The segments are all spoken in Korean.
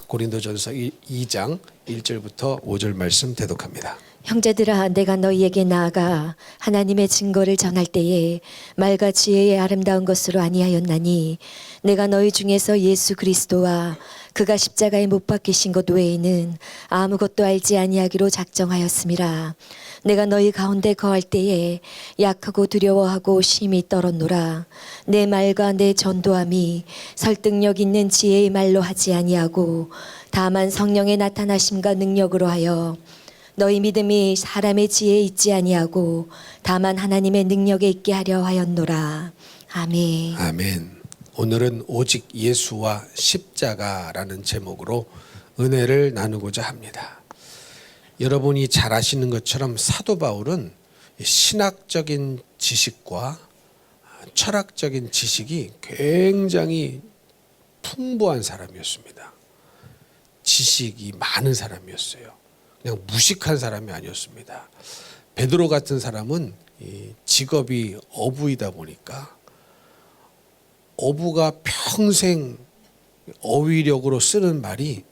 고린도전서 2장 1절부터 5절 말씀 대독합니다. 형제들아, 내가 너희에게 나아가 하나님의 증거를 전할 때에 말과 지혜의 아름다운 것으로 아니하였나니 내가 너희 중에서 예수 그리스도와 그가 십자가에 못 박히신 것 외에는 아무것도 알지 아니하기로 작정하였음이라. 내가 너희 가운데 거할 때에 약하고 두려워하고 심히 떨었노라. 내 말과 내 전도함이 설득력 있는 지혜의 말로 하지 아니하고 다만 성령의 나타나심과 능력으로 하여 너희 믿음이 사람의 지혜에 있지 아니하고 다만 하나님의 능력에 있게 하려 하였노라. 아멘. 아멘. 오늘은 오직 예수와 십자가라는 제목으로 은혜를 나누고자 합니다. 여러분이 잘 아시는 것처럼 사도 바울은 신학적인 지식과 철학적인 지식이 굉장히 풍부한 사람이었습니다. 지식이 많은 사람이었어요. 그냥 무식한 사람이 아니었습니다. 베드로 같은 사람은 직업이 어부이다 보니까 어부가 평생 어휘력으로 쓰는 말이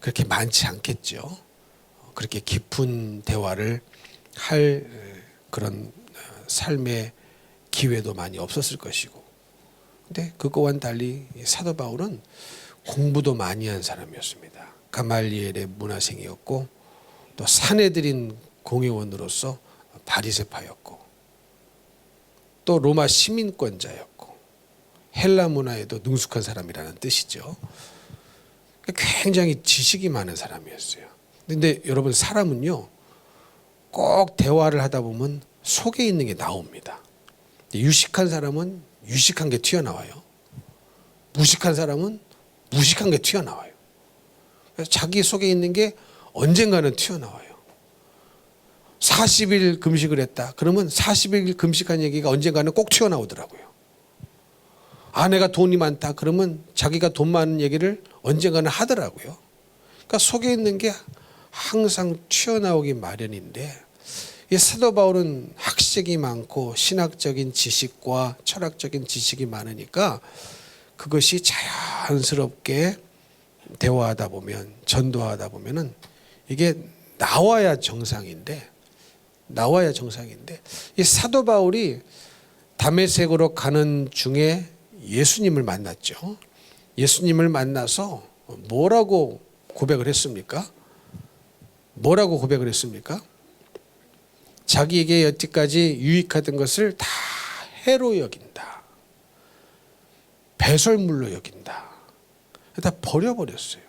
그렇게 많지 않겠죠. 그렇게 깊은 대화를 할 그런 삶의 기회도 많이 없었을 것이고, 근데 그거와는 달리 사도 바울은 공부도 많이 한 사람이었습니다. 가말리엘의 문화생이었고 또 산헤드린 공회원으로서 바리새파였고 또 로마 시민권자였고 헬라 문화에도 능숙한 사람이라는 뜻이죠. 굉장히 지식이 많은 사람이었어요. 근데 여러분, 사람은요 꼭 대화를 하다 보면 속에 있는 게 나옵니다. 유식한 사람은 유식한 게 튀어나와요. 무식한 사람은 무식한 게 튀어나와요. 그래서 자기 속에 있는 게 언젠가는 튀어나와요. 40일 금식을 했다. 그러면 40일 금식한 얘기가 언젠가는 꼭 튀어나오더라고요. 아내가 돈이 많다. 그러면 자기가 돈 많은 얘기를 언젠가는 하더라고요. 그러니까 속에 있는 게 항상 튀어나오기 마련인데, 이 사도 바울은 학식이 많고 신학적인 지식과 철학적인 지식이 많으니까 그것이 자연스럽게 대화하다 보면, 전도하다 보면은 이게 나와야 정상인데 이 사도 바울이 다메섹으로 가는 중에 예수님을 만났죠. 예수님을 만나서 뭐라고 고백을 했습니까? 자기에게 여태까지 유익하던 것을 다 해로 여긴다. 배설물로 여긴다. 다 버려버렸어요.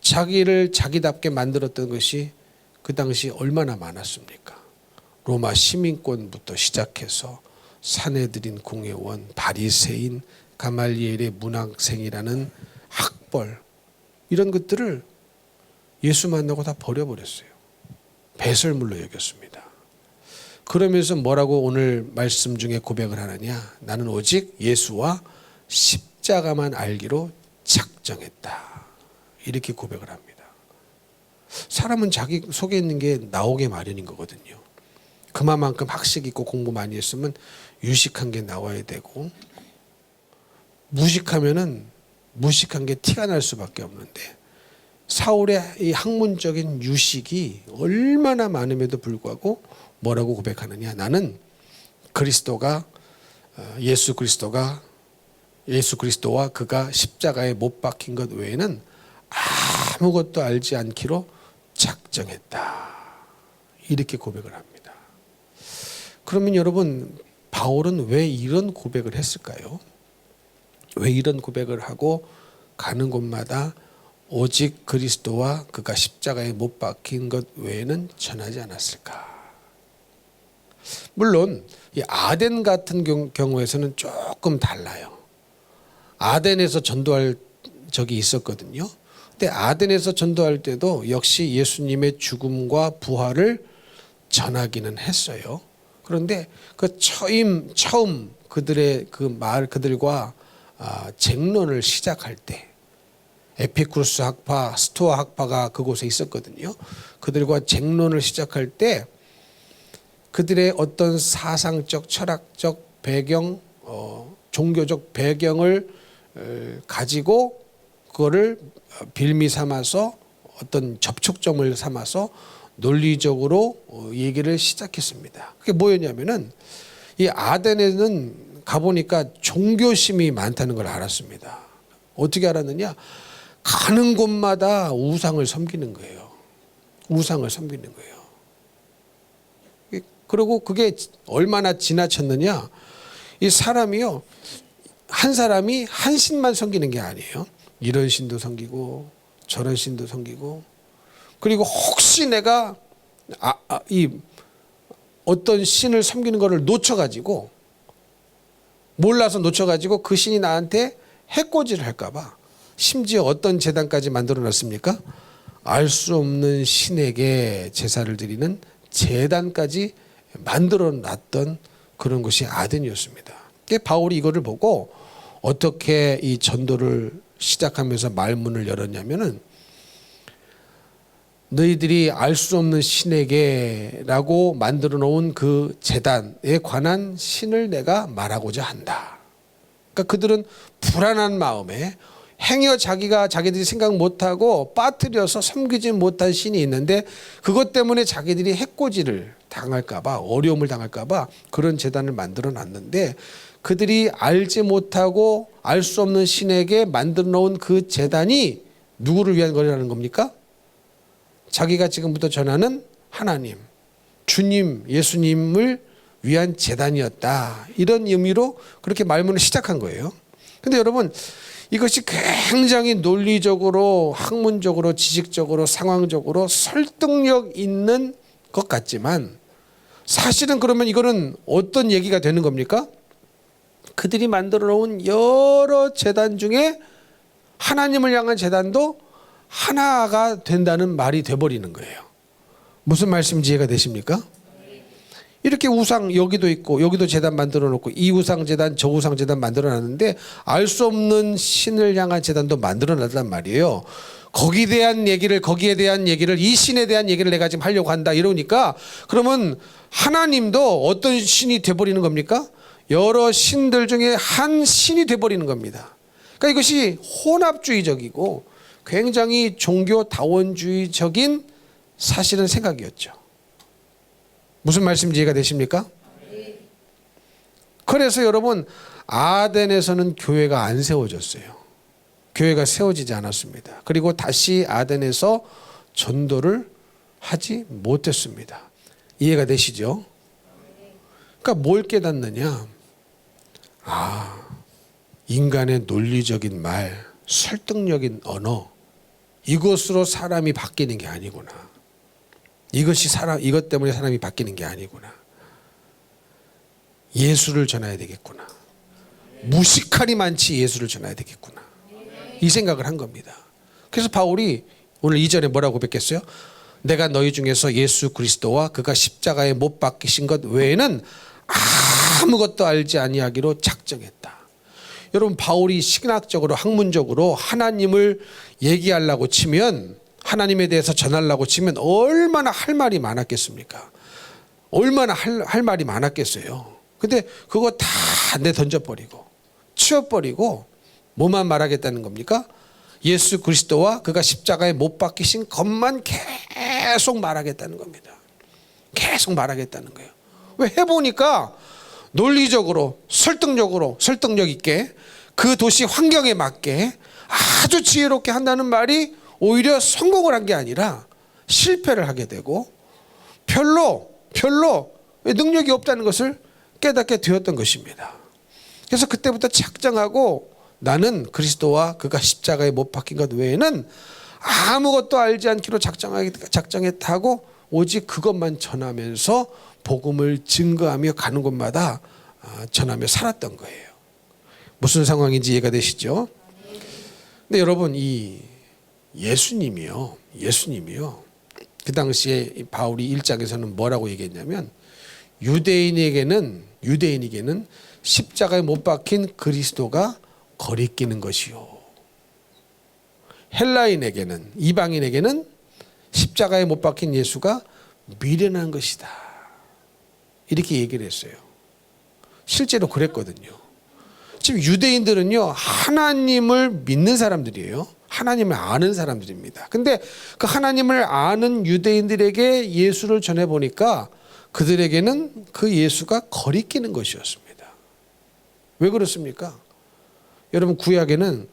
자기를 자기답게 만들었던 것이 그 당시 얼마나 많았습니까? 로마 시민권부터 시작해서 산헤드린 공회원, 바리새인, 가말리엘의 문학생이라는 학벌, 이런 것들을 예수 만나고 다 버려버렸어요. 배설물로 여겼습니다. 그러면서 뭐라고 오늘 말씀 중에 고백을 하느냐? 나는 오직 예수와 십자가만 알기로 작정했다. 이렇게 고백을 합니다. 사람은 자기 속에 있는 게 나오게 마련인 거거든요. 그만큼 학식 있고 공부 많이 했으면 유식한 게 나와야 되고, 무식하면은 무식한 게 티가 날 수밖에 없는데, 사울의 이 학문적인 유식이 얼마나 많음에도 불구하고 뭐라고 고백하느냐? 나는 예수 그리스도와 그가 십자가에 못 박힌 것 외에는 아무것도 알지 않기로 작정했다. 이렇게 고백을 합니다. 그러면 여러분, 바울은 왜 이런 고백을 했을까요? 왜 이런 고백을 하고 가는 곳마다 오직 그리스도와 그가 십자가에 못 박힌 것 외에는 전하지 않았을까? 물론 이 아덴 같은 경우에서는 조금 달라요. 아덴에서 전도할 적이 있었거든요. 근데 아덴에서 전도할 때도 역시 예수님의 죽음과 부활을 전하기는 했어요. 그런데 그 처음 그들과 쟁론을 시작할 때 에피쿠르스 학파, 스토아 학파가 그곳에 있었거든요. 그들과 쟁론을 시작할 때 그들의 어떤 사상적, 철학적 배경, 종교적 배경을 가지고 그거를 빌미 삼아서 어떤 접촉점을 삼아서 논리적으로 얘기를 시작했습니다. 그게 뭐였냐면은 이 아덴에는 가보니까 종교심이 많다는 걸 알았습니다. 어떻게 알았느냐? 가는 곳마다 우상을 섬기는 거예요. 우상을 섬기는 거예요. 그리고 그게 얼마나 지나쳤느냐? 이 사람이요, 한 사람이 한 신만 섬기는 게 아니에요. 이런 신도 섬기고 저런 신도 섬기고, 그리고 혹시 내가 이 어떤 신을 섬기는 거를 놓쳐가지고, 몰라서 놓쳐가지고 그 신이 나한테 해코지를 할까봐 심지어 어떤 제단까지 만들어 놨습니까? 알 수 없는 신에게 제사를 드리는 제단까지 만들어 놨던 그런 것이 아덴이었습니다. 바울이 이거를 보고 어떻게 이 전도를 시작하면서 말문을 열었냐면은, 너희들이 알 수 없는 신에게라고 만들어 놓은 그 제단에 관한 신을 내가 말하고자 한다. 그러니까 그들은 불안한 마음에 행여 자기들이 생각 못하고 빠뜨려서 섬기지 못한 신이 있는데, 그것 때문에 자기들이 해코지를 당할까봐, 어려움을 당할까봐 그런 제단을 만들어 놨는데, 그들이 알지 못하고 알 수 없는 신에게 만들어 놓은 그 제단이 누구를 위한 거라는 겁니까? 자기가 지금부터 전하는 하나님, 주님, 예수님을 위한 제단이었다. 이런 의미로 그렇게 말문을 시작한 거예요. 근데 여러분, 이것이 굉장히 논리적으로, 학문적으로, 지식적으로, 상황적으로 설득력 있는 것 같지만, 사실은 그러면 이거는 어떤 얘기가 되는 겁니까? 그들이 만들어 놓은 여러 제단 중에 하나님을 향한 제단도 하나가 된다는 말이 돼버리는 거예요. 무슨 말씀인지 이해가 되십니까? 이렇게 우상 여기도 있고 여기도 제단 만들어 놓고, 이 우상 제단 저 우상 제단 만들어 놨는데 알 수 없는 신을 향한 제단도 만들어 놨단 말이에요. 거기에 대한 얘기를 이 신에 대한 얘기를 내가 지금 하려고 한다 이러니까, 그러면 하나님도 어떤 신이 돼버리는 겁니까? 여러 신들 중에 한 신이 돼버리는 겁니다. 그러니까 이것이 혼합주의적이고 굉장히 종교다원주의적인 사실은 생각이었죠. 무슨 말씀인지 이해가 되십니까? 그래서 여러분, 아덴에서는 교회가 안 세워졌어요. 교회가 세워지지 않았습니다. 그리고 다시 아덴에서 전도를 하지 못했습니다. 이해가 되시죠? 그러니까 뭘 깨닫느냐? 인간의 논리적인 말, 설득력인 언어, 이것으로 사람이 바뀌는 게 아니구나. 이것 때문에 사람이 바뀌는 게 아니구나. 예수를 전해야 되겠구나. 무식할이 많지 예수를 전해야 되겠구나. 이 생각을 한 겁니다. 그래서 바울이 오늘 2절에 뭐라고 고백했어요? 내가 너희 중에서 예수 그리스도와 그가 십자가에 못 박히신 것 외에는 아무것도 알지 아니하기로 작정했다. 여러분, 바울이 신학적으로, 학문적으로 하나님을 얘기하려고 치면, 하나님에 대해서 전하려고 치면 얼마나 할 말이 많았겠습니까? 얼마나 할 말이 많았겠어요. 근데 그거 다 내던져버리고 치워버리고 뭐만 말하겠다는 겁니까? 예수 그리스도와 그가 십자가에 못 박히신 것만 계속 말하겠다는 겁니다. 계속 말하겠다는 거예요. 왜? 해보니까 논리적으로, 설득력 있게, 그 도시 환경에 맞게 아주 지혜롭게 한다는 말이 오히려 성공을 한 게 아니라 실패를 하게 되고 별로 능력이 없다는 것을 깨닫게 되었던 것입니다. 그래서 그때부터 작정하고, 나는 그리스도와 그가 십자가에 못 박힌 것 외에는 아무것도 알지 않기로 작정했다고 오직 그것만 전하면서 복음을 증거하며 가는 곳마다 전하며 살았던 거예요. 무슨 상황인지 이해가 되시죠? 근데 여러분, 이 예수님이요, 그 당시에 바울이 1장에서는 뭐라고 얘기했냐면, 유대인에게는 십자가에 못 박힌 그리스도가 거리끼는 것이요, 헬라인에게는, 이방인에게는 십자가에 못 박힌 예수가 미련한 것이다, 이렇게 얘기를 했어요. 실제로 그랬거든요. 지금 유대인들은요, 하나님을 믿는 사람들이에요. 하나님을 아는 사람들입니다. 근데 그 하나님을 아는 유대인들에게 예수를 전해보니까 그들에게는 그 예수가 거리끼는 것이었습니다. 왜 그렇습니까? 여러분, 구약에는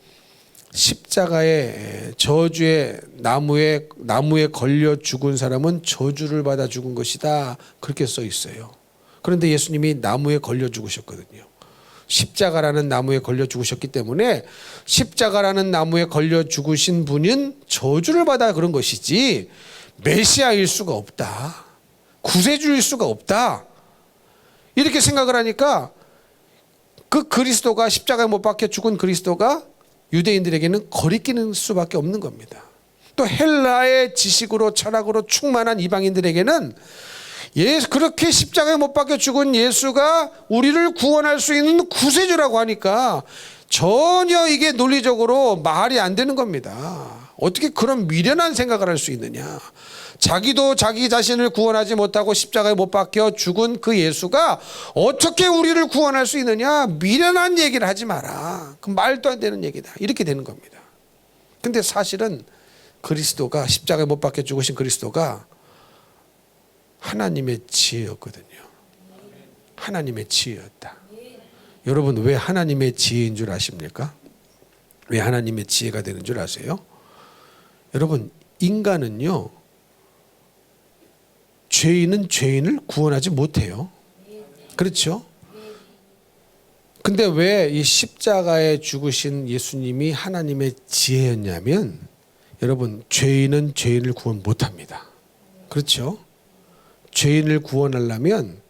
십자가의 저주의 나무에 걸려 죽은 사람은 저주를 받아 죽은 것이다, 그렇게 써 있어요. 그런데 예수님이 나무에 걸려 죽으셨거든요. 십자가라는 나무에 걸려 죽으셨기 때문에 십자가라는 나무에 걸려 죽으신 분은 저주를 받아 그런 것이지 메시아일 수가 없다, 구세주일 수가 없다, 이렇게 생각을 하니까 그 그리스도가, 십자가에 못 박혀 죽은 그리스도가 유대인들에게는 거리끼는 수밖에 없는 겁니다. 또 헬라의 지식으로 철학으로 충만한 이방인들에게는 그렇게 십자가에 못 박혀 죽은 예수가 우리를 구원할 수 있는 구세주라고 하니까 전혀 이게 논리적으로 말이 안 되는 겁니다. 어떻게 그런 미련한 생각을 할 수 있느냐. 자기도 자기 자신을 구원하지 못하고 십자가에 못 박혀 죽은 그 예수가 어떻게 우리를 구원할 수 있느냐. 미련한 얘기를 하지 마라. 그 말도 안 되는 얘기다, 이렇게 되는 겁니다. 근데 사실은 그리스도가, 십자가에 못 박혀 죽으신 그리스도가 하나님의 지혜였거든요. 하나님의 지혜였다. 여러분, 왜 하나님의 지혜인 줄 아십니까? 왜 하나님의 지혜가 되는 줄 아세요? 여러분, 인간은요, 죄인은 죄인을 구원하지 못해요. 그렇죠? 근데 왜 이 십자가에 죽으신 예수님이 하나님의 지혜였냐면, 여러분, 죄인은 죄인을 구원 못합니다. 그렇죠? 죄인을 구원하려면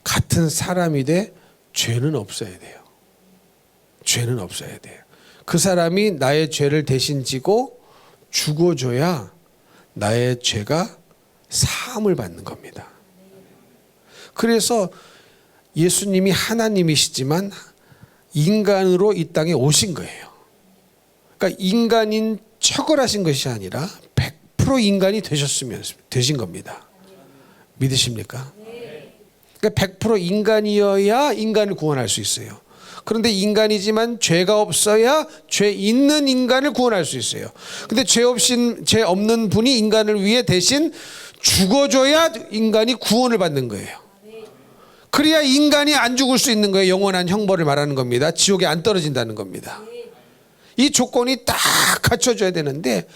같은 사람이 돼 죄는 없어야 돼요. 죄는 없어야 돼요. 그 사람이 나의 죄를 대신 지고 죽어줘야 나의 죄가 사함을 받는 겁니다. 그래서 예수님이 하나님이시지만 인간으로 이 땅에 오신 거예요. 그러니까 인간인 척을 하신 것이 아니라 100% 인간이 되신 겁니다. 믿으십니까? 그러니까 100% 인간이어야 인간을 구원할 수 있어요. 그런데 인간이지만 죄가 없어야 죄 있는 인간을 구원할 수 있어요. 근데 죄 없는 분이 인간을 위해 대신 죽어줘야 인간이 구원을 받는 거예요. 그래야 인간이 안 죽을 수 있는 거예요. 영원한 형벌을 말하는 겁니다. 지옥에 안 떨어진다는 겁니다. 이 조건이 딱 갖춰져야 되는데,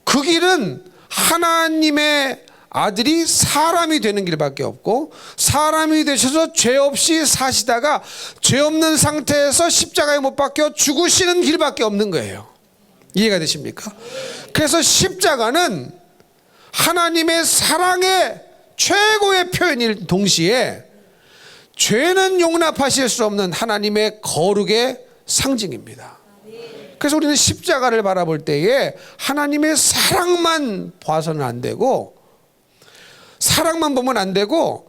그 길은 하나님의 아들이 사람이 되는 길밖에 없고, 사람이 되셔서 죄 없이 사시다가 죄 없는 상태에서 십자가에 못 박혀 죽으시는 길밖에 없는 거예요. 이해가 되십니까? 그래서 십자가는 하나님의 사랑의 최고의 표현일 동시에 죄는 용납하실 수 없는 하나님의 거룩의 상징입니다. 그래서 우리는 십자가를 바라볼 때에 하나님의 사랑만 봐서는 안 되고, 사랑만 보면 안 되고,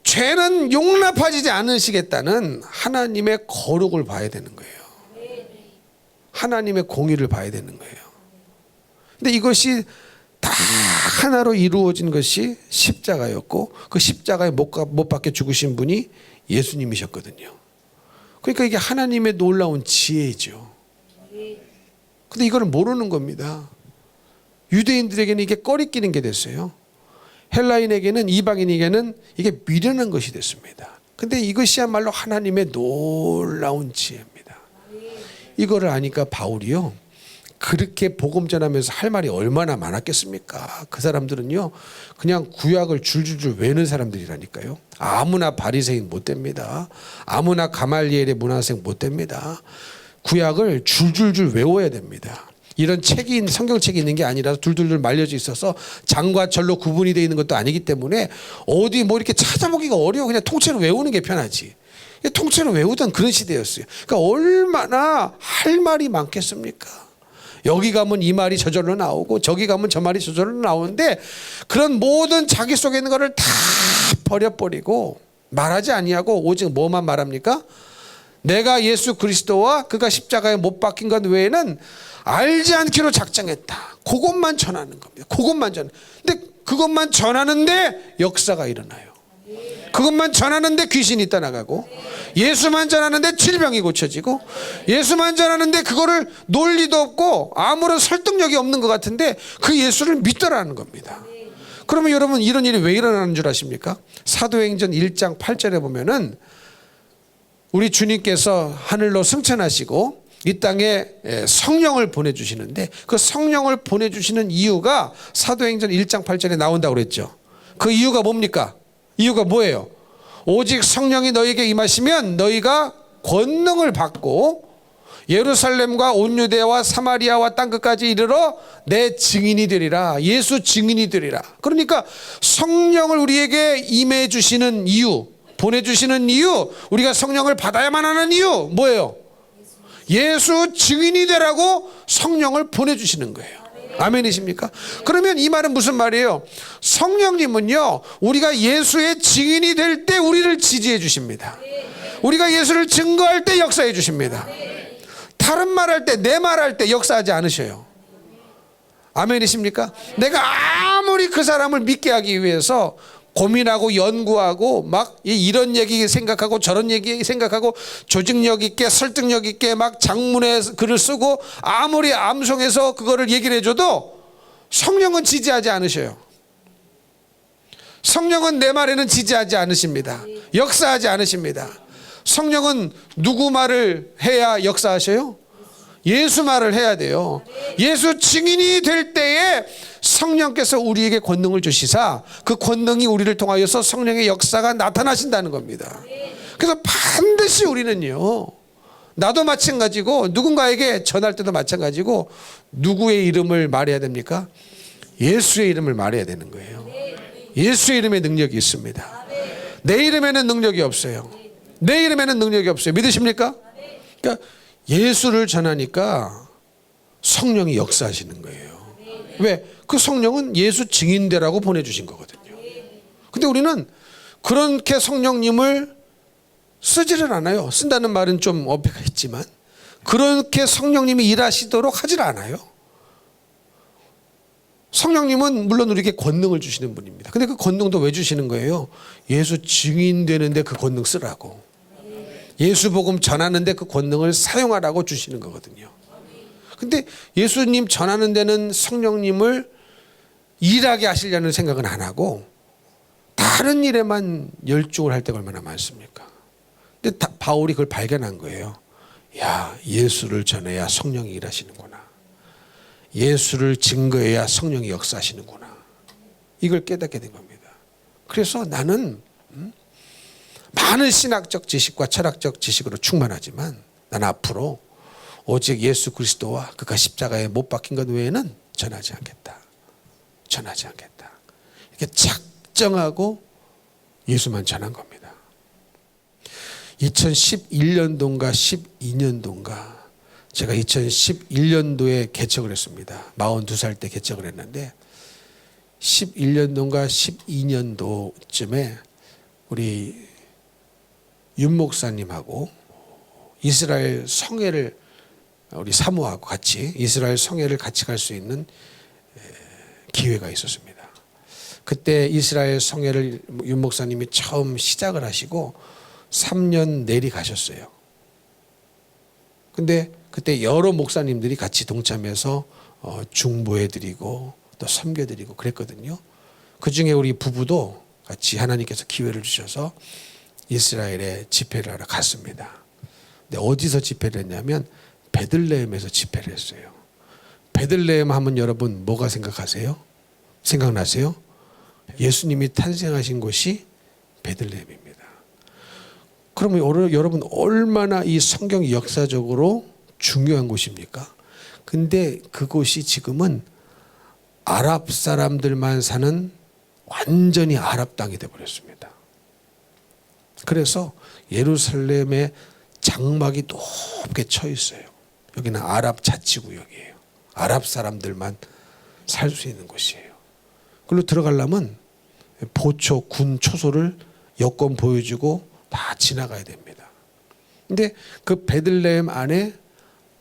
죄는 용납하지 않으시겠다는 하나님의 거룩을 봐야 되는 거예요. 하나님의 공의를 봐야 되는 거예요. 근데 이것이 다 하나로 이루어진 것이 십자가였고, 그 십자가에 못 박혀 죽으신 분이 예수님이셨거든요. 그러니까 이게 하나님의 놀라운 지혜죠. 근데 이걸 모르는 겁니다. 유대인들에게는 이게 꺼리끼는 게 됐어요. 헬라인에게는, 이방인에게는 이게 미련한 것이 됐습니다. 근데 이것이야말로 하나님의 놀라운 지혜입니다. 이거를 아니까 바울이요, 그렇게 복음 전하면서 할 말이 얼마나 많았겠습니까? 그 사람들은요, 그냥 구약을 줄줄줄 외는 사람들이라니까요. 아무나 바리새인 못 됩니다. 아무나 가말리엘의 문화생 못 됩니다. 구약을 줄줄줄 외워야 됩니다. 이런 책이, 성경책이 있는 게 아니라 둘둘둘 말려져 있어서 장과 절로 구분이 되어 있는 것도 아니기 때문에 어디 뭐 이렇게 찾아보기가 어려워. 그냥 통째로 외우는 게 편하지. 통째로 외우던 그런 시대였어요. 그러니까 얼마나 할 말이 많겠습니까? 여기 가면 이 말이 저절로 나오고 저기 가면 저 말이 저절로 나오는데, 그런 모든 자기 속에 있는 거를 다 버려버리고 말하지 아니하고 오직 뭐만 말합니까? 내가 예수 그리스도와 그가 십자가에 못 박힌 것 외에는 알지 않기로 작정했다. 그것만 전하는 겁니다. 그것만 근데 그것만 전하는데 역사가 일어나요. 그것만 전하는데 귀신이 떠나가고, 예수만 전하는데 질병이 고쳐지고, 예수만 전하는데 그거를 논리도 없고 아무런 설득력이 없는 것 같은데 그 예수를 믿더라는 겁니다. 그러면 여러분, 이런 일이 왜 일어나는 줄 아십니까? 사도행전 1장 8절에 보면은 우리 주님께서 하늘로 승천하시고 이 땅에 성령을 보내주시는데, 그 성령을 보내주시는 이유가 사도행전 1장 8절에 나온다고 그랬죠. 그 이유가 뭡니까? 이유가 뭐예요? 오직 성령이 너에게 임하시면 너희가 권능을 받고 예루살렘과 온 유대와 사마리아와 땅끝까지 이르러 내 증인이 되리라. 예수 증인이 되리라. 그러니까 성령을 우리에게 임해 주시는 이유, 보내주시는 이유, 우리가 성령을 받아야만 하는 이유 뭐예요? 예수 증인이 되라고 성령을 보내주시는 거예요. 아멘이십니까? 그러면 이 말은 무슨 말이에요? 성령님은요, 우리가 예수의 증인이 될 때 우리를 지지해 주십니다. 우리가 예수를 증거할 때 역사해 주십니다. 다른 말할 때, 내 말할 때 역사하지 않으셔요. 아멘이십니까? 내가 아무리 그 사람을 믿게 하기 위해서 고민하고 연구하고 막 이런 얘기 생각하고 저런 얘기 생각하고 조직력 있게 설득력 있게 막 장문에 글을 쓰고 아무리 암송해서 그거를 얘기를 해줘도 성령은 지지하지 않으셔요. 성령은 내 말에는 지지하지 않으십니다. 역사하지 않으십니다. 성령은 누구 말을 해야 역사하셔요? 예수 말을 해야 돼요. 예수 증인이 될 때에 성령께서 우리에게 권능을 주시사 그 권능이 우리를 통하여서 성령의 역사가 나타나신다는 겁니다. 그래서 반드시 우리는요, 나도 마찬가지고 누군가에게 전할 때도 마찬가지고 누구의 이름을 말해야 됩니까? 예수의 이름을 말해야 되는 거예요. 예수의 이름에 능력이 있습니다. 내 이름에는 능력이 없어요. 내 이름에는 능력이 없어요. 믿으십니까? 그러니까 예수를 전하니까 성령이 역사하시는 거예요. 왜? 그 성령은 예수 증인되라고 보내주신 거거든요. 근데 우리는 그렇게 성령님을 쓰지를 않아요. 쓴다는 말은 좀 어폐가 있지만 그렇게 성령님이 일하시도록 하질 않아요. 성령님은 물론 우리에게 권능을 주시는 분입니다. 근데 그 권능도 왜 주시는 거예요? 예수 증인되는데 그 권능 쓰라고. 예수 복음 전하는데 그 권능을 사용하라고 주시는 거거든요. 근데 예수님 전하는 데는 성령님을 일하게 하시려는 생각은 안 하고 다른 일에만 열중을 할 때가 얼마나 많습니까? 근데 바울이 그걸 발견한 거예요. 야, 예수를 전해야 성령이 일하시는구나. 예수를 증거해야 성령이 역사하시는구나. 이걸 깨닫게 된 겁니다. 그래서 나는 많은 신학적 지식과 철학적 지식으로 충만하지만 난 앞으로 오직 예수 그리스도와 그가 십자가에 못 박힌 것 외에는 전하지 않겠다. 전하지 않겠다. 이렇게 작정하고 예수만 전한 겁니다. 2011년도인가 12년도인가 제가 2011년도에 개척을 했습니다. 42살 때 개척을 했는데 11년도인가 12년도쯤에 우리 윤 목사님하고 이스라엘 성회를 우리 사모하고 같이 이스라엘 성회를 같이 갈 수 있는 기회가 있었습니다. 그때 이스라엘 성회를 윤 목사님이 처음 시작을 하시고 3년 내리 가셨어요. 근데 그때 여러 목사님들이 같이 동참해서 중보해드리고 또 섬겨드리고 그랬거든요. 그 중에 우리 부부도 같이 하나님께서 기회를 주셔서 이스라엘에 집회를 하러 갔습니다. 근데 어디서 집회를 했냐면 베들레헴에서 집회를 했어요. 베들레헴 하면 여러분 뭐가 생각하세요? 생각나세요? 예수님이 탄생하신 곳이 베들레헴입니다. 그러면 여러분 얼마나 이 성경이 역사적으로 중요한 곳입니까? 근데 그곳이 지금은 아랍 사람들만 사는 완전히 아랍 땅이 되어버렸습니다. 그래서 예루살렘의 장막이 높게 쳐 있어요. 여기는 아랍 자치구역이에요. 아랍 사람들만 살 수 있는 곳이에요. 그걸로 들어가려면 보초, 군 초소를 여권 보여주고 다 지나가야 됩니다. 근데 그 베들레헴 안에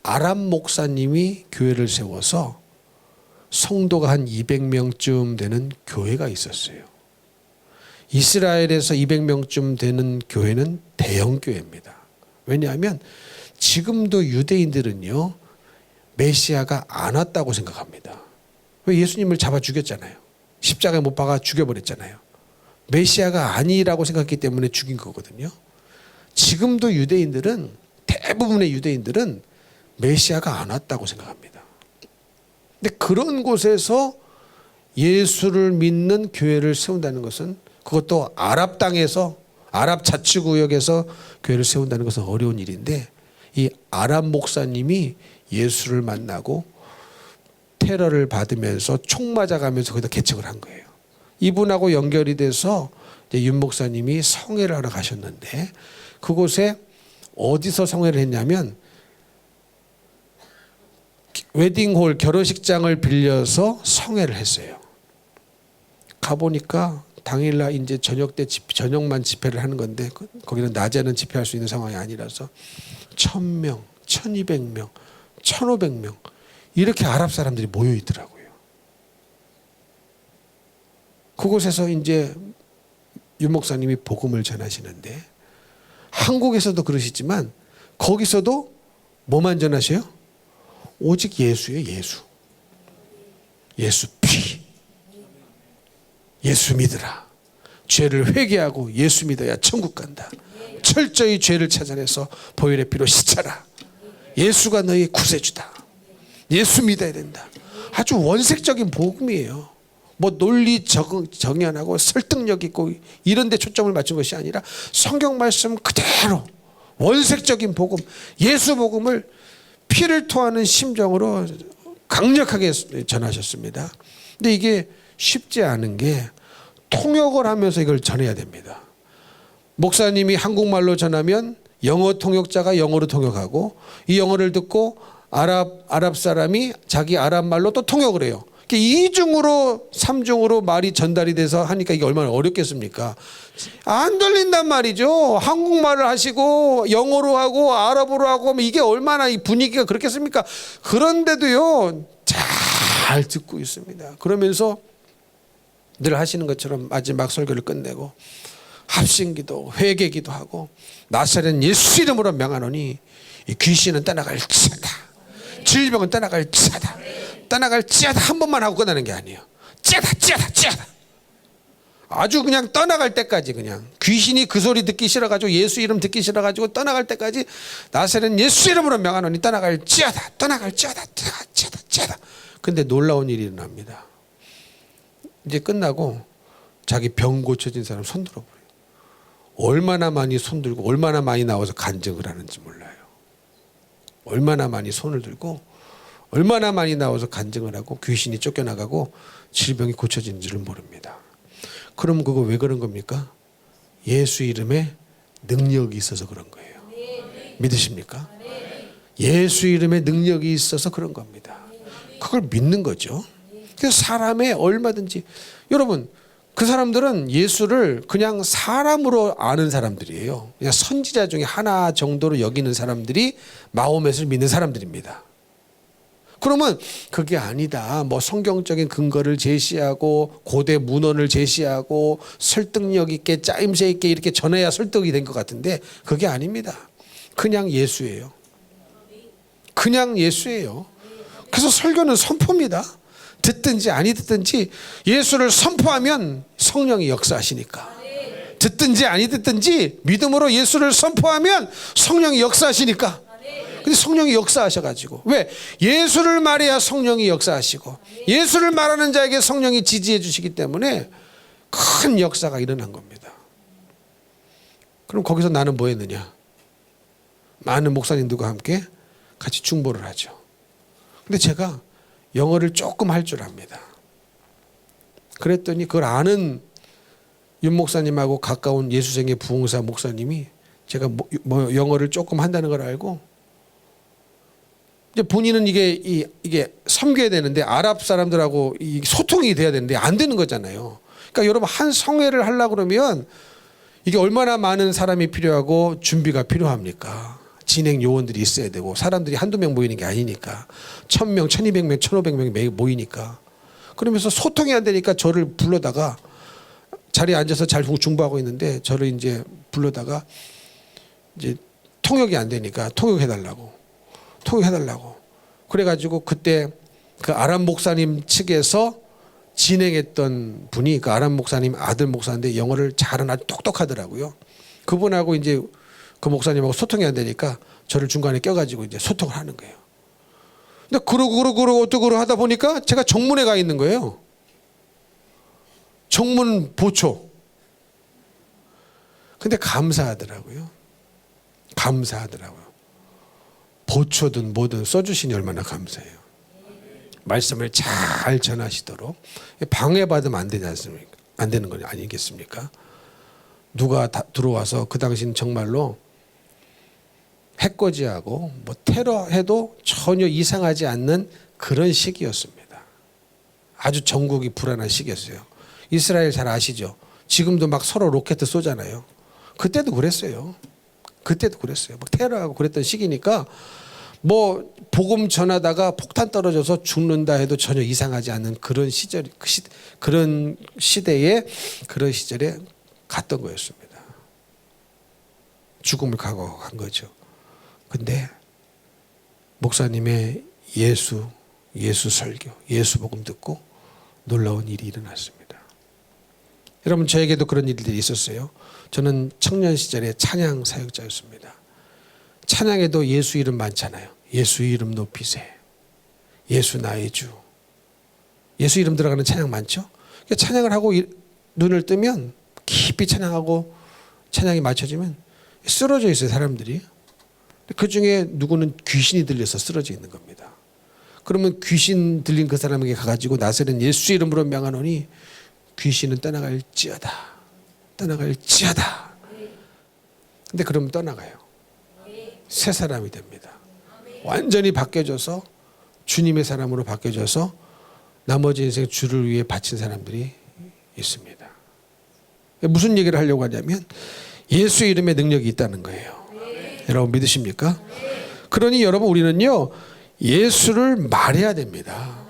아랍 목사님이 교회를 세워서 성도가 한 200명쯤 되는 교회가 있었어요. 이스라엘에서 200명쯤 되는 교회는 대형 교회입니다. 왜냐하면 지금도 유대인들은요, 메시아가 안 왔다고 생각합니다. 왜? 예수님을 잡아 죽였잖아요. 십자가에 못 박아 죽여버렸잖아요. 메시아가 아니라고 생각했기 때문에 죽인 거거든요. 지금도 유대인들은, 대부분의 유대인들은 메시아가 안 왔다고 생각합니다. 근데 그런 곳에서 예수를 믿는 교회를 세운다는 것은, 그것도 아랍 땅에서, 아랍 자치구역에서 교회를 세운다는 것은 어려운 일인데, 이 아랍 목사님이 예수를 만나고 테러를 받으면서 총 맞아가면서 거기다 개척을 한 거예요. 이분하고 연결이 돼서 이제 윤 목사님이 성회를 하러 가셨는데, 그곳에 어디서 성회를 했냐면 웨딩홀, 결혼식장을 빌려서 성회를 했어요. 가보니까 당일날 이제 저녁 때 저녁만 집회를 하는 건데, 거기는 낮에는 집회할 수 있는 상황이 아니라서 1000명, 1200명, 1500명 이렇게 아랍 사람들이 모여 있더라고요. 그곳에서 이제 윤 목사님이 복음을 전하시는데, 한국에서도 그러시지만 거기서도 뭐만 전하셔요? 오직 예수예요. 예수. 예수 피. 예수 믿으라. 죄를 회개하고 예수 믿어야 천국 간다. 철저히 죄를 찾아내서 보혈의 피로 씻어라. 예수가 너희 구세주다. 예수 믿어야 된다. 아주 원색적인 복음이에요. 뭐 논리 정연하고 설득력 있고 이런 데 초점을 맞춘 것이 아니라 성경 말씀 그대로 원색적인 복음, 예수 복음을 피를 토하는 심정으로 강력하게 전하셨습니다. 근데 이게 쉽지 않은 게 통역을 하면서 이걸 전해야 됩니다. 목사님이 한국말로 전하면 영어 통역자가 영어로 통역하고, 이 영어를 듣고 아랍 사람이 자기 아랍 말로 또 통역을 해요. 이중으로 삼중으로 말이 전달이 돼서 하니까 이게 얼마나 어렵겠습니까? 안 들린단 말이죠. 한국말을 하시고 영어로 하고 아랍어로 하고 이게 얼마나 이 분위기가 그렇겠습니까? 그런데도요, 잘 듣고 있습니다. 그러면서 늘 하시는 것처럼 마지막 설교를 끝내고 합심기도 회개기도 하고, 나사렛 예수 이름으로 명하노니 이 귀신은 떠나갈지어다, 질병은 떠나갈지어다, 떠나갈지어다 한 번만 하고 끝나는 게 아니에요. 찌어다 아주 그냥 떠나갈 때까지, 그냥 귀신이 그 소리 듣기 싫어가지고 예수 이름 듣기 싫어가지고 떠나갈 때까지 나사렛 예수 이름으로 명하노니 떠나갈지어다. 근데 놀라운 일이 일어납니다. 이제 끝나고 자기 병 고쳐진 사람 손 들어버려요. 얼마나 많이 손 들고 얼마나 많이 나와서 간증을 하는지 몰라요. 얼마나 많이 손을 들고 얼마나 많이 나와서 간증을 하고 귀신이 쫓겨나가고 질병이 고쳐진지를 모릅니다. 그럼 그거 왜 그런 겁니까? 예수 이름에 능력이 있어서 그런 거예요. 믿으십니까? 예수 이름에 능력이 있어서 그런 겁니다. 그걸 믿는 거죠. 그래서 사람의 얼마든지, 여러분 그 사람들은 예수를 그냥 사람으로 아는 사람들이에요. 그냥 선지자 중에 하나 정도로 여기는 사람들이 마호멧을 믿는 사람들입니다. 그러면 그게 아니다, 뭐 성경적인 근거를 제시하고 고대 문헌을 제시하고 설득력 있게 짜임새 있게 이렇게 전해야 설득이 된 것 같은데, 그게 아닙니다. 그냥 예수예요. 그냥 예수예요. 그래서 설교는 선포입니다. 듣든지 아니 듣든지 예수를 선포하면 성령이 역사하시니까, 듣든지 아니 듣든지 믿음으로 예수를 선포하면 성령이 역사하시니까. 근데 성령이 역사하셔가지고, 왜? 예수를 말해야 성령이 역사하시고, 예수를 말하는 자에게 성령이 지지해 주시기 때문에 큰 역사가 일어난 겁니다. 그럼 거기서 나는 뭐 했느냐? 많은 목사님들과 함께 같이 중보를 하죠. 근데 제가 영어를 조금 할 줄 압니다. 그랬더니 그걸 아는 윤 목사님하고 가까운 예수생의 부흥사 목사님이 제가 뭐 영어를 조금 한다는 걸 알고, 이제 본인은 이게 섬겨야 되는데 아랍 사람들하고 이 소통이 돼야 되는데 안 되는 거잖아요. 그러니까 여러분, 한 성회를 하려고 그러면 이게 얼마나 많은 사람이 필요하고 준비가 필요합니까? 진행 요원들이 있어야 되고, 사람들이 한두 명 모이는 게 아니니까 1000명, 1200명, 1500명이 모이니까. 그러면서 소통이 안 되니까 저를 불러다가 자리에 앉아서 잘 중보하고 있는데 저를 이제 불러다가 이제 통역이 안 되니까 통역해달라고. 그래가지고 그때 그 아람 목사님 측에서 진행했던 분이 그 아람 목사님 아들 목사인데 영어를 잘은 아주 똑똑하더라고요. 그분하고 이제 그 목사님하고 소통이 안 되니까 저를 중간에 껴가지고 이제 소통을 하는 거예요. 근데 그러고 하다 보니까 제가 정문에 가 있는 거예요. 정문 보초. 근데 감사하더라고요. 보초든 뭐든 써주시니 얼마나 감사해요. 말씀을 잘 전하시도록. 방해받으면 안 되지 않습니까? 안 되는 거 아니겠습니까? 누가 들어와서 그 당시는 정말로 해코지하고 뭐 테러해도 전혀 이상하지 않는 그런 시기였습니다. 아주 전국이 불안한 시기였어요. 이스라엘 잘 아시죠? 지금도 막 서로 로켓 쏘잖아요. 그때도 그랬어요. 막 테러하고 그랬던 시기니까 뭐 복음 전하다가 폭탄 떨어져서 죽는다 해도 전혀 이상하지 않는 그런 시절, 그런 시대에 그런 시절에 갔던 거였습니다. 죽음을 각오한 거죠. 근데 목사님의 예수 설교, 예수 복음 듣고 놀라운 일이 일어났습니다. 여러분, 저에게도 그런 일들이 있었어요. 저는 청년 시절에 찬양 사역자였습니다. 찬양에도 예수 이름 많잖아요. 예수 이름 높이세. 예수 나의 주. 예수 이름 들어가는 찬양 많죠? 찬양을 하고 눈을 뜨면 깊이 찬양하고 찬양이 맞춰지면 쓰러져 있어요, 사람들이. 그 중에 누구는 귀신이 들려서 쓰러져 있는 겁니다. 그러면 귀신 들린 그 사람에게 가가지고 나서는 예수 이름으로 명하노니 귀신은 떠나갈지어다. 근데 그러면 떠나가요. 새 사람이 됩니다. 완전히 바뀌어져서 주님의 사람으로 바뀌어져서 나머지 인생 주를 위해 바친 사람들이 있습니다. 무슨 얘기를 하려고 하냐면 예수 이름의 능력이 있다는 거예요. 여러분 믿으십니까? 그러니 여러분 우리는요 예수를 말해야 됩니다.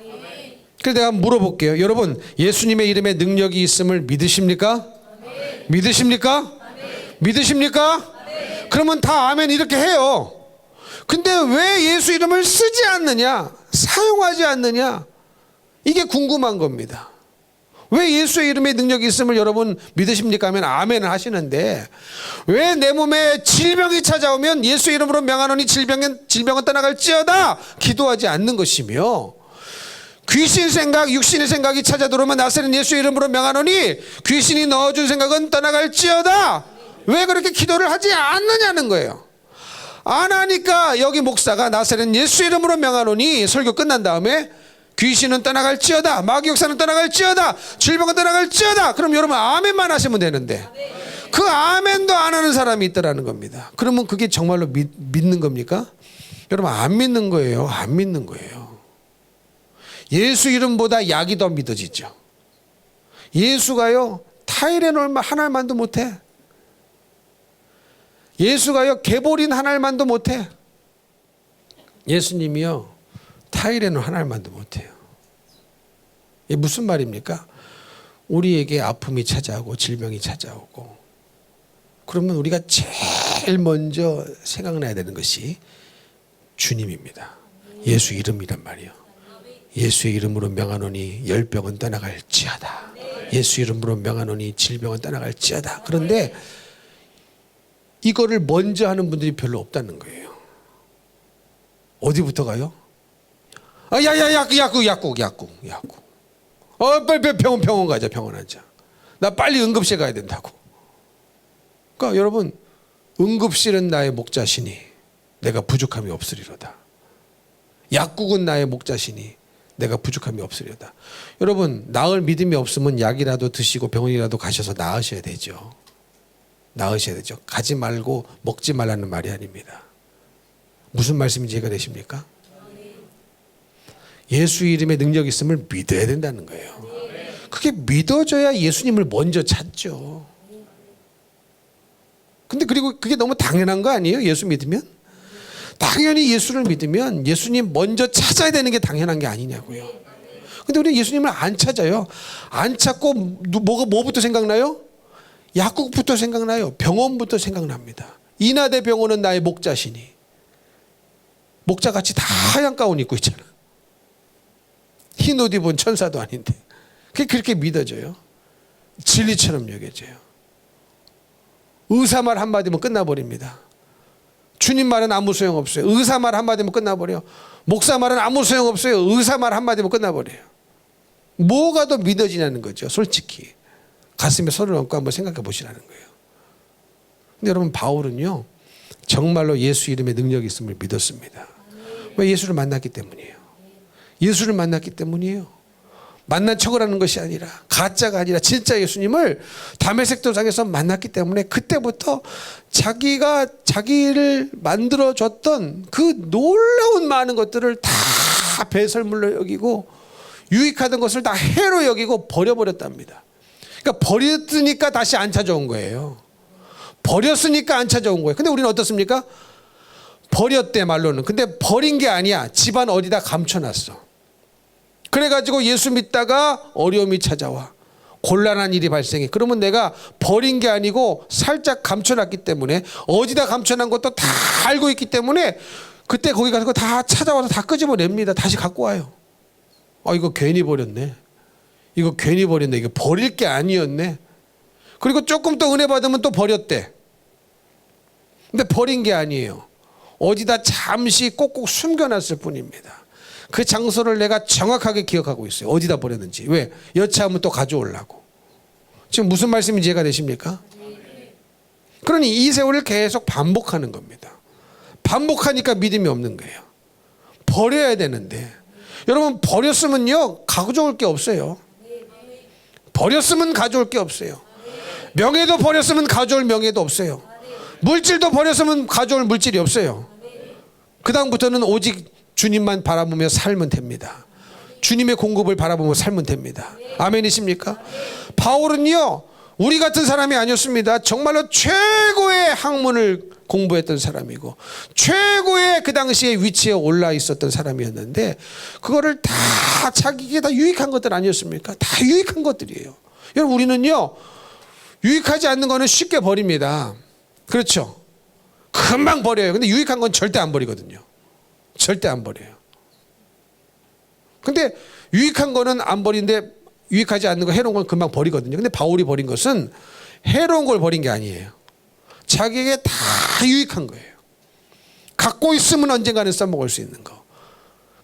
그래서 내가 물어볼게요. 여러분 예수님의 이름에 능력이 있음을 믿으십니까? 믿으십니까? 그러면 다 아멘 이렇게 해요. 근데 왜 예수 이름을 쓰지 않느냐? 사용하지 않느냐? 이게 궁금한 겁니다. 왜 예수의 이름에 능력이 있음을 여러분 믿으십니까? 하면 아멘을 하시는데 왜 내 몸에 질병이 찾아오면 예수 이름으로 명하노니 질병은 떠나갈지어다 기도하지 않는 것이며 귀신 생각, 육신의 생각이 찾아 들어오면 나서는 예수 이름으로 명하노니 귀신이 넣어준 생각은 떠나갈지어다. 왜 그렇게 기도를 하지 않느냐는 거예요. 안 하니까 여기 목사가 나서는 예수 이름으로 명하노니 설교 끝난 다음에 귀신은 떠나갈지어다, 마귀 역사는 떠나갈지어다, 질병은 떠나갈지어다. 그럼 여러분 아멘만 하시면 되는데 그 아멘도 안 하는 사람이 있더라는 겁니다. 그러면 그게 정말로 믿는 겁니까? 여러분 안 믿는 거예요. 안 믿는 거예요. 예수 이름보다 약이 더 믿어지죠. 예수가요 타이레놀 한 알만도 못해. 예수가요 개보린 한 알만도 못해. 예수님이요 타이레놀 한 알만도 못해요. 이게 무슨 말입니까? 우리에게 아픔이 찾아오고 질병이 찾아오고 그러면 우리가 제일 먼저 생각나야 되는 것이 주님입니다. 예수 이름이란 말이에요. 예수의 이름으로 명하노니 열병은 떠나갈지어다. 예수 이름으로 명하노니 질병은 떠나갈지어다. 그런데 이거를 먼저 하는 분들이 별로 없다는 거예요. 어디부터 가요? 약국. 빨리 병원 가자. 병원 앉아. 나 빨리 응급실 가야 된다고. 그러니까 여러분 응급실은 나의 목자시니 내가 부족함이 없으리로다. 약국은 나의 목자시니 내가 부족함이 없으리로다. 여러분 나을 믿음이 없으면 약이라도 드시고 병원이라도 가셔서 나으셔야 되죠. 가지 말고 먹지 말라는 말이 아닙니다. 무슨 말씀인지 이해가 되십니까? 예수 이름의 능력이 있음을 믿어야 된다는 거예요. 그게 믿어져야 예수님을 먼저 찾죠. 근데 그리고 그게 너무 당연한 거 아니에요? 예수 믿으면? 당연히 예수를 믿으면 예수님 먼저 찾아야 되는 게 당연한 게 아니냐고요. 근데 우리는 예수님을 안 찾아요. 안 찾고 뭐부터 생각나요? 약국부터 생각나요. 병원부터 생각납니다. 인하대 병원은 나의 목자시니. 목자같이 다 하얀 가운 입고 있잖아. 흰 옷 입은 천사도 아닌데. 그게 그렇게 믿어져요. 진리처럼 여겨져요. 의사 말 한마디면 끝나버립니다. 주님 말은 아무 소용없어요. 의사 말 한마디면 끝나버려요. 목사 말은 아무 소용없어요. 의사 말 한마디면 끝나버려요. 뭐가 더 믿어지냐는 거죠. 솔직히. 가슴에 손을 얹고 한번 생각해 보시라는 거예요. 근데 여러분, 바울은요, 정말로 예수 이름의 능력이 있음을 믿었습니다. 왜? 예수를 만났기 때문이에요. 예수를 만났기 때문이에요. 만난 척을 하는 것이 아니라, 가짜가 아니라 진짜 예수님을 다메섹 도상에서 만났기 때문에 그때부터 자기가 자기를 만들어줬던 그 놀라운 많은 것들을 다 배설물로 여기고 유익하던 것을 다 해로 여기고 버려버렸답니다. 그러니까 버렸으니까 다시 안 찾아온 거예요. 버렸으니까 안 찾아온 거예요. 근데 우리는 어떻습니까? 버렸대, 말로는. 근데 버린 게 아니야. 집안 어디다 감춰놨어. 그래가지고 예수 믿다가 어려움이 찾아와. 곤란한 일이 발생해. 그러면 내가 버린 게 아니고 살짝 감춰놨기 때문에, 어디다 감춰놓은 것도 다 알고 있기 때문에 그때 거기 가서 다 찾아와서 다 끄집어냅니다. 다시 갖고 와요. 이거 괜히 버렸네. 이거 괜히 버렸네. 이거 버릴 게 아니었네. 그리고 조금 더 은혜 받으면 또 버렸대. 근데 버린 게 아니에요. 어디다 잠시 꼭꼭 숨겨놨을 뿐입니다. 그 장소를 내가 정확하게 기억하고 있어요. 어디다 버렸는지. 왜? 여차하면 또 가져오려고. 지금 무슨 말씀인지 이해가 되십니까? 그러니 이 세월을 계속 반복하는 겁니다. 반복하니까 믿음이 없는 거예요. 버려야 되는데. 여러분, 버렸으면요, 가져올 게 없어요. 버렸으면 가져올 게 없어요. 명예도 버렸으면 가져올 명예도 없어요. 물질도 버렸으면 가져올 물질이 없어요. 그 다음부터는 오직 주님만 바라보며 살면 됩니다. 주님의 공급을 바라보며 살면 됩니다. 아멘이십니까? 바울은요, 우리 같은 사람이 아니었습니다. 정말로 최고의 학문을 공부했던 사람이고 최고의 그 당시에 위치에 올라 있었던 사람이었는데, 그거를 다 자기에게 다 유익한 것들 아니었습니까? 다 유익한 것들이에요. 여러분, 우리는요, 유익하지 않는 거는 쉽게 버립니다. 그렇죠? 금방 버려요. 근데 유익한 건 절대 안 버리거든요. 절대 안 버려요. 근데 유익한 거는 안 버리는데 유익하지 않는 거, 해로운 건 금방 버리거든요. 근데 바울이 버린 것은 해로운 걸 버린 게 아니에요. 자기에게 다 유익한 거예요. 갖고 있으면 언젠가는 써먹을 수 있는 거,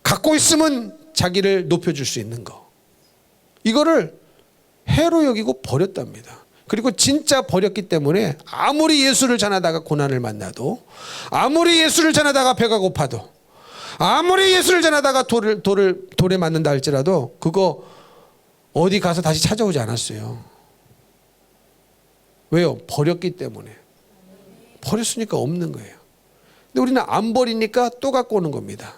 갖고 있으면 자기를 높여줄 수 있는 거, 이거를 해로 여기고 버렸답니다. 그리고 진짜 버렸기 때문에 아무리 예수를 전하다가 고난을 만나도, 아무리 예수를 전하다가 배가 고파도, 아무리 예수를 전하다가 돌에 맞는다 할지라도 그거 어디 가서 다시 찾아오지 않았어요. 왜요? 버렸기 때문에. 버렸으니까 없는 거예요. 근데 우리는 안 버리니까 또 갖고 오는 겁니다.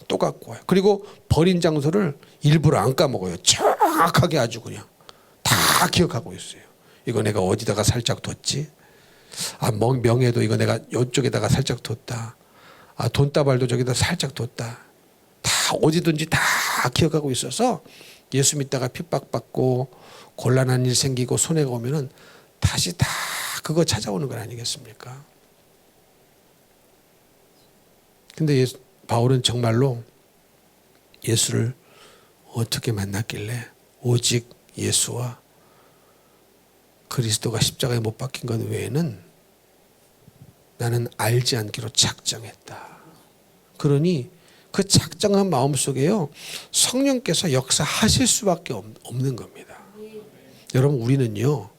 또 갖고 와요. 그리고 버린 장소를 일부러 안 까먹어요. 정확하게 아주 그냥 다 기억하고 있어요. 이거 내가 어디다가 살짝 뒀지? 명예도 이거 내가 이쪽에다가 살짝 뒀다. 돈다발도 저기다 살짝 뒀다. 다 어디든지 다 기억하고 있어서 예수 믿다가 핍박받고 곤란한 일 생기고 손해가 오면은 다시 다 그거 찾아오는 건 아니겠습니까? 근데 바울은 정말로 예수를 어떻게 만났길래 오직 예수와 그리스도가 십자가에 못 박힌 것 외에는 나는 알지 않기로 작정했다. 그러니 그 작정한 마음속에요, 성령께서 역사하실 수밖에 없는 겁니다. 여러분, 우리는요,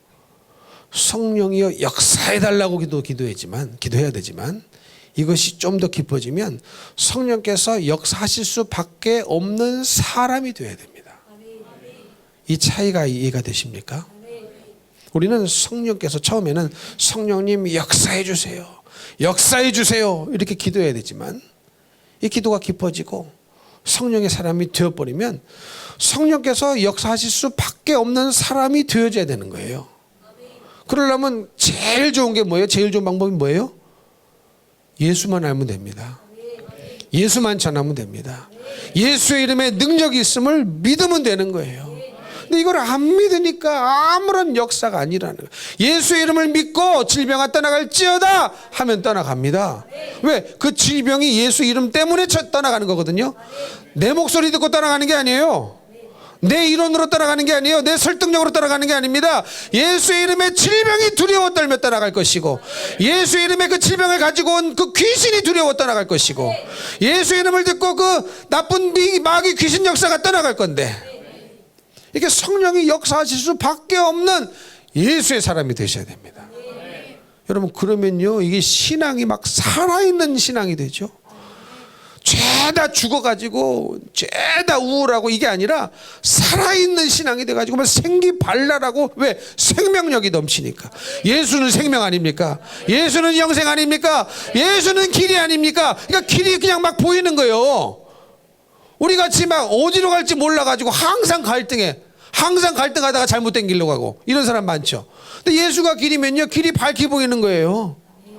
성령이여 역사해달라고 기도해야 되지만 이것이 좀 더 깊어지면 성령께서 역사하실 수밖에 없는 사람이 되어야 됩니다. 이 차이가 이해가 되십니까? 우리는 성령께서 처음에는 성령님 역사해 주세요, 역사해 주세요 이렇게 기도해야 되지만, 이 기도가 깊어지고 성령의 사람이 되어버리면 성령께서 역사하실 수밖에 없는 사람이 되어져야 되는 거예요. 그러려면 제일 좋은 게 뭐예요? 제일 좋은 방법이 뭐예요? 예수만 알면 됩니다. 예수만 전하면 됩니다. 예수의 이름에 능력이 있음을 믿으면 되는 거예요. 근데 이걸 안 믿으니까 아무런 역사가 아니라는 거예요. 예수의 이름을 믿고 질병아 떠나갈지어다 하면 떠나갑니다. 왜? 그 질병이 예수 이름 때문에 떠나가는 거거든요. 내 목소리 듣고 떠나가는 게 아니에요. 내 이론으로 떠나가는 게 아니에요. 내 설득력으로 떠나가는 게 아닙니다. 예수의 이름에 질병이 두려워 떨며 떠나갈 것이고, 예수의 이름에 그 질병을 가지고 온 그 귀신이 두려워 떠나갈 것이고, 예수의 이름을 듣고 그 나쁜 마귀 귀신 역사가 떠나갈 건데, 이게 성령이 역사하실 수밖에 없는 예수의 사람이 되셔야 됩니다. 여러분, 그러면요 이게 신앙이 막 살아있는 신앙이 되죠. 죄다 죽어가지고 죄다 우울하고 이게 아니라 살아있는 신앙이 돼가지고 막 생기발랄하고, 왜? 생명력이 넘치니까. 예수는 생명 아닙니까? 예수는 영생 아닙니까? 예수는 길이 아닙니까? 그러니까 길이 그냥 막 보이는 거예요. 우리 같이 막 어디로 갈지 몰라가지고 항상 갈등하다가 잘못된 길로 가고 이런 사람 많죠. 근데 예수가 길이면요 길이 밝게 보이는 거예요.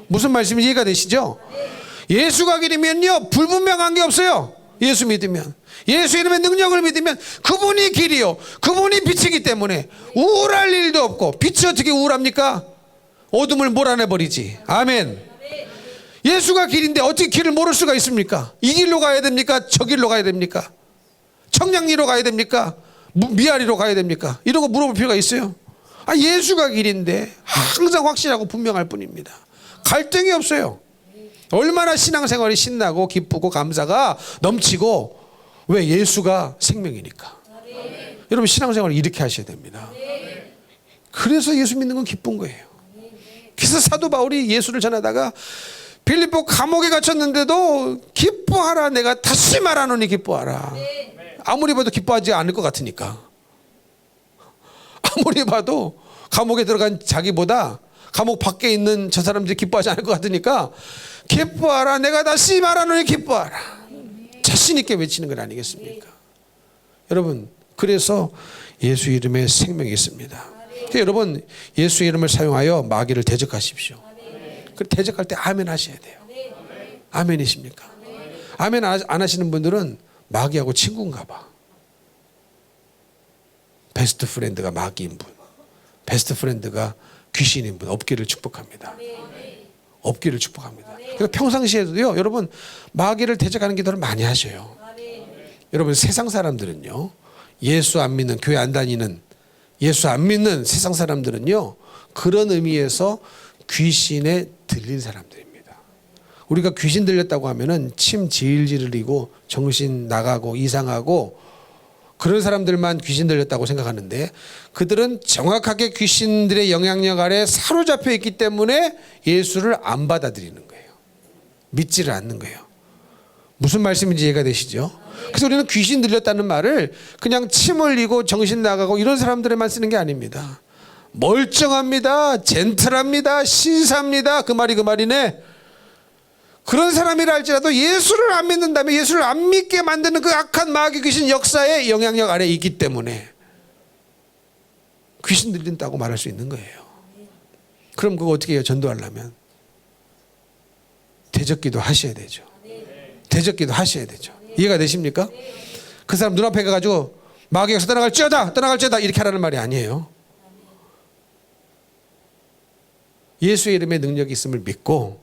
무슨 말씀인지 이해가 되시죠? 예수가 길이면요 불분명한 게 없어요. 예수 믿으면, 예수 이름의 능력을 믿으면 그분이 길이요, 그분이 빛이기 때문에 우울할 일도 없고. 빛이 어떻게 우울합니까? 어둠을 몰아내버리지. 아멘. 예수가 길인데 어떻게 길을 모를 수가 있습니까? 이 길로 가야 됩니까? 저 길로 가야 됩니까? 청량리로 가야 됩니까? 미아리로 가야 됩니까? 이런 거 물어볼 필요가 있어요? 예수가 길인데 항상 확실하고 분명할 뿐입니다. 갈등이 없어요. 얼마나 신앙생활이 신나고 기쁘고 감사가 넘치고. 왜? 예수가 생명이니까. 여러분, 신앙생활을 이렇게 하셔야 됩니다. 그래서 예수 믿는 건 기쁜 거예요. 그래서 사도 바울이 예수를 전하다가 빌립보 감옥에 갇혔는데도 기뻐하라, 내가 다시 말하노니 기뻐하라. 아무리 봐도 기뻐하지 않을 것 같으니까. 아무리 봐도 감옥에 들어간 자기보다 감옥 밖에 있는 저 사람들이 기뻐하지 않을 것 같으니까 기뻐하라, 내가 다시 말하노니 기뻐하라. 자신 있게 외치는 건 아니겠습니까? 여러분, 그래서 예수 이름에 생명이 있습니다. 여러분, 예수 이름을 사용하여 마귀를 대적하십시오. 대적할 때 아멘 하셔야 돼요. 아멘이십니까? 아멘 안 하시는 분들은 마귀하고 친구인가 봐. 베스트 프렌드가 마귀인 분, 베스트 프렌드가 귀신인 분, 없기를 축복합니다. 없기를 축복합니다. 그러니까 평상시에도요 여러분, 마귀를 대적하는 기도를 많이 하셔요. 여러분, 세상 사람들은요, 예수 안 믿는, 교회 안 다니는, 예수 안 믿는 세상 사람들은요 그런 의미에서 귀신에 들린 사람들입니다. 우리가 귀신 들렸다고 하면은 침 질질 흘리고 정신 나가고 이상하고 그런 사람들만 귀신 들렸다고 생각하는데, 그들은 정확하게 귀신들의 영향력 아래 사로잡혀 있기 때문에 예수를 안 받아들이는 거예요. 믿지를 않는 거예요. 무슨 말씀인지 이해가 되시죠? 그래서 우리는 귀신 들렸다는 말을 그냥 침 흘리고 정신 나가고 이런 사람들에만 쓰는 게 아닙니다. 멀쩡합니다, 젠틀합니다, 신사합니다, 그 말이네. 그런 사람이라 할지라도 예수를 안 믿는다면 예수를 안 믿게 만드는 그 악한 마귀 귀신 역사의 영향력 아래에 있기 때문에 귀신 들린다고 말할 수 있는 거예요. 그럼 그거 어떻게 해요? 전도하려면 대적기도 하셔야 되죠. 대적기도 하셔야 되죠. 이해가 되십니까? 그 사람 눈앞에 가가지고 마귀 역사 떠나갈지어다 이렇게 하라는 말이 아니에요. 예수의 이름에 능력이 있음을 믿고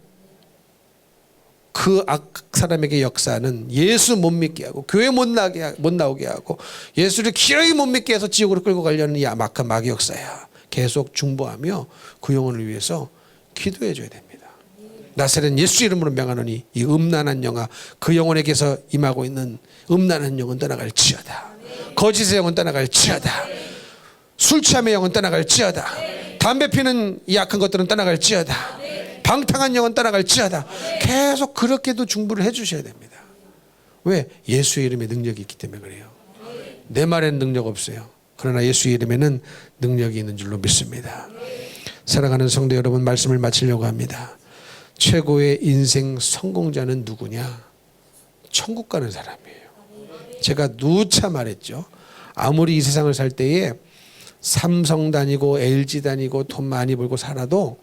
그 악 사람에게 역사는 예수 못 믿게 하고 교회 못 나오게 하고 예수를 기어이 못 믿게 해서 지옥으로 끌고 가려는 이 악한 마귀 역사야. 계속 중보하며 그 영혼을 위해서 기도해 줘야 됩니다. 나사렛 예수 이름으로 명하노니 이 음란한 영아, 그 영혼에게서 임하고 있는 음란한 영혼 떠나갈지어다. 거짓의 영혼 떠나갈지어다. 술 취함의 영혼 떠나갈지어다. 담배 피는 이 악한 것들은 떠나갈지어다. 방탕한 영혼 떠나갈지어다. 계속 그렇게도 중보를 해주셔야 됩니다. 왜? 예수의 이름에 능력이 있기 때문에 그래요. 내 말에는 능력 없어요. 그러나 예수의 이름에는 능력이 있는 줄로 믿습니다. 사랑하는 성도 여러분, 말씀을 마치려고 합니다. 최고의 인생 성공자는 누구냐? 천국 가는 사람이에요. 제가 누차 말했죠. 아무리 이 세상을 살 때에 삼성 다니고 LG 다니고 돈 많이 벌고 살아도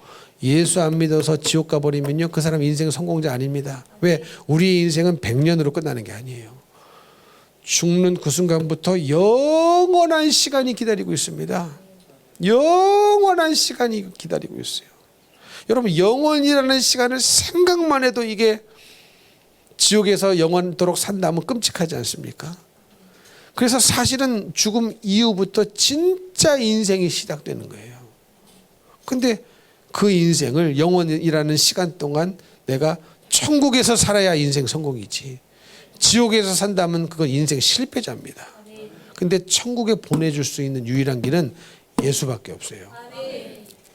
예수 안 믿어서 지옥 가버리면요, 그 사람 인생 성공자 아닙니다. 왜? 우리의 인생은 100년으로 끝나는 게 아니에요. 죽는 그 순간부터 영원한 시간이 기다리고 있습니다. 영원한 시간이 기다리고 있어요. 여러분, 영원이라는 시간을 생각만 해도 이게 지옥에서 영원토록 산다면 끔찍하지 않습니까? 그래서 사실은 죽음 이후부터 진짜 인생이 시작되는 거예요. 근데 그 인생을, 영원이라는 시간 동안 내가 천국에서 살아야 인생 성공이지, 지옥에서 산다면 그건 인생 실패자입니다. 근데 천국에 보내줄 수 있는 유일한 길은 예수밖에 없어요.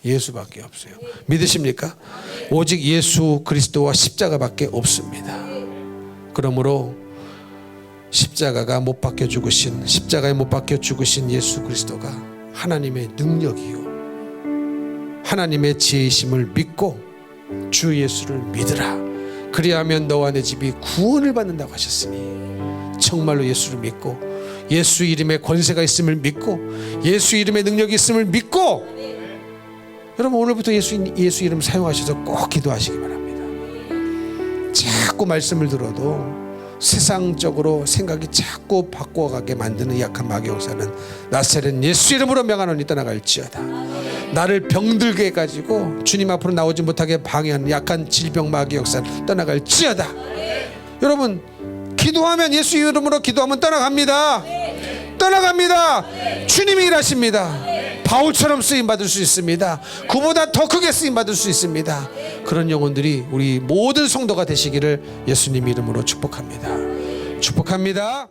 예수밖에 없어요. 믿으십니까? 오직 예수 그리스도와 십자가밖에 없습니다. 그러므로 십자가에 못 박혀 죽으신 예수 그리스도가 하나님의 능력이요 하나님의 지혜이심을 믿고 주 예수를 믿으라. 그리하면 너와 내 집이 구원을 받는다고 하셨으니, 정말로 예수를 믿고 예수 이름에 권세가 있음을 믿고 예수 이름에 능력이 있음을 믿고, 여러분 오늘부터 예수 이름 사용하셔서 꼭 기도하시기 바랍니다. 자꾸 말씀을 들어도 세상적으로 생각이 자꾸 바꿔가게 만드는 약한 마귀 역사는 나사렛 예수 이름으로 명하노니 떠나갈지어다. 나를 병들게 해가지고 주님 앞으로 나오지 못하게 방해하는 약한 질병 마귀 역사는 떠나갈지어다. 여러분, 기도하면, 예수 이름으로 기도하면 떠나갑니다. 떠나갑니다. 주님이 일하십니다. 바울처럼 쓰임받을 수 있습니다. 그보다 더 크게 쓰임받을 수 있습니다. 그런 영혼들이 우리 모든 성도가 되시기를 예수님 이름으로 축복합니다. 축복합니다.